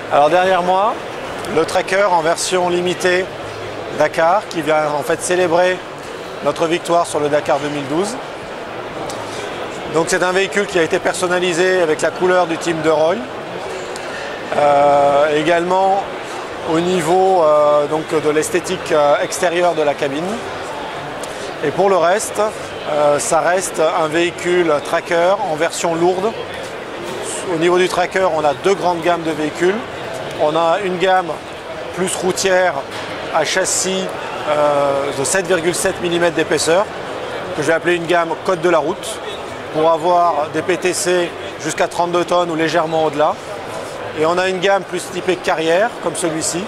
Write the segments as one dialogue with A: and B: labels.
A: Alors derrière moi, le tracker en version limitée Dakar qui vient en fait célébrer notre victoire sur le Dakar 2012. Donc c'est un véhicule qui a été personnalisé avec la couleur du team de Roy. Également au niveau donc de l'esthétique extérieure de la cabine. Et pour le reste, ça reste un véhicule tracker en version lourde. Au niveau du tracker, on a deux grandes gammes de véhicules. On a une gamme plus routière à châssis de 7,7 mm d'épaisseur, que je vais appeler une gamme code de la route, pour avoir des PTC jusqu'à 32 tonnes ou légèrement au-delà. Et on a une gamme plus typée carrière, comme celui-ci,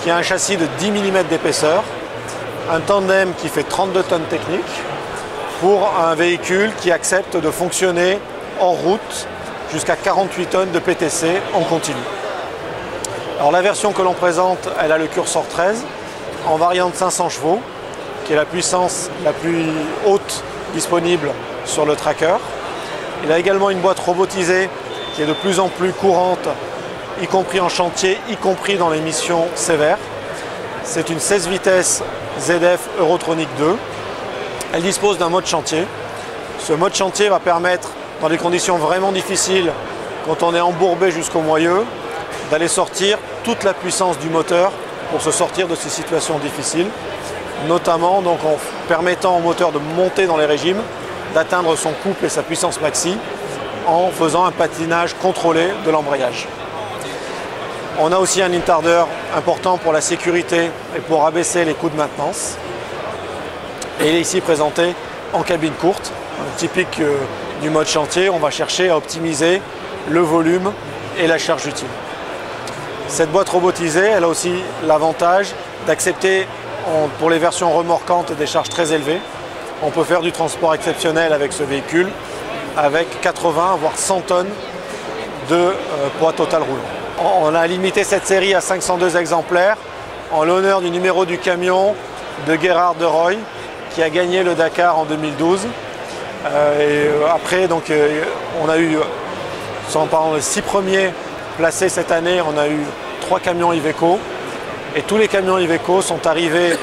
A: qui a un châssis de 10 mm d'épaisseur, un tandem qui fait 32 tonnes techniques, pour un véhicule qui accepte de fonctionner en route jusqu'à 48 tonnes de PTC en continu. Alors la version que l'on présente, elle a le curseur 13 en variante 500 chevaux, qui est la puissance la plus haute disponible sur le tracker. Il a également une boîte robotisée qui est de plus en plus courante, y compris en chantier, y compris dans les missions sévères. C'est une 16 vitesses ZF Eurotronic 2. Elle dispose d'un mode chantier. Ce mode chantier va permettre, dans des conditions vraiment difficiles, quand on est embourbé jusqu'au moyeu, d'aller sortir toute la puissance du moteur pour se sortir de ces situations difficiles, notamment donc en permettant au moteur de monter dans les régimes, d'atteindre son couple et sa puissance maxi en faisant un patinage contrôlé de l'embrayage. On a aussi un interdeur important pour la sécurité et pour abaisser les coûts de maintenance. Et il est ici présenté en cabine courte, typique du mode chantier. On va chercher à optimiser le volume et la charge utile. Cette boîte robotisée, elle a aussi l'avantage d'accepter pour les versions remorquantes des charges très élevées. On peut faire du transport exceptionnel avec ce véhicule, avec 80 voire 100 tonnes de poids total roulant. On a limité cette série à 502 exemplaires en l'honneur du numéro du camion de Gérard de Roy, qui a gagné le Dakar en 2012. Après, donc, on a eu, pendant les 6 premiers placés cette année, on a eu 3 camions Iveco. Et tous les camions Iveco sont arrivés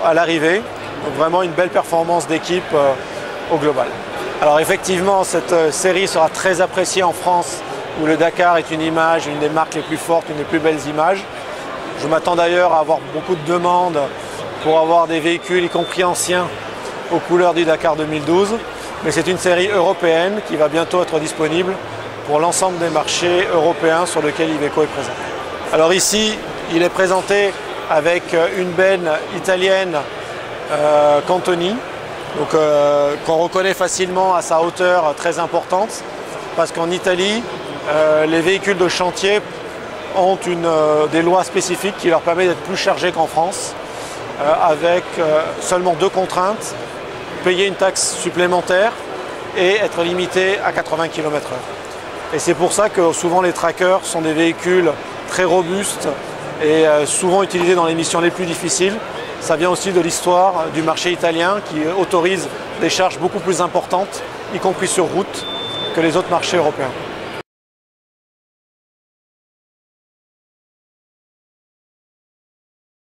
A: à l'arrivée. Donc vraiment une belle performance d'équipe au global. Alors effectivement, cette série sera très appréciée en France, où le Dakar est une image, une des marques les plus fortes, une des plus belles images. Je m'attends d'ailleurs à avoir beaucoup de demandes pour avoir des véhicules, y compris anciens, aux couleurs du Dakar 2012. Mais c'est une série européenne qui va bientôt être disponible pour l'ensemble des marchés européens sur lesquels Iveco est présent. Alors ici, il est présenté avec une benne italienne Cantoni, qu'on reconnaît facilement à sa hauteur très importante, parce qu'en Italie, les véhicules de chantier ont des lois spécifiques qui leur permettent d'être plus chargés qu'en France, avec seulement 2 contraintes: payer une taxe supplémentaire et être limité à 80 km/h. Et c'est pour ça que souvent les trackers sont des véhicules très robustes et souvent utilisés dans les missions les plus difficiles. Ça vient aussi de l'histoire du marché italien qui autorise des charges beaucoup plus importantes, y compris sur route, que les autres marchés européens.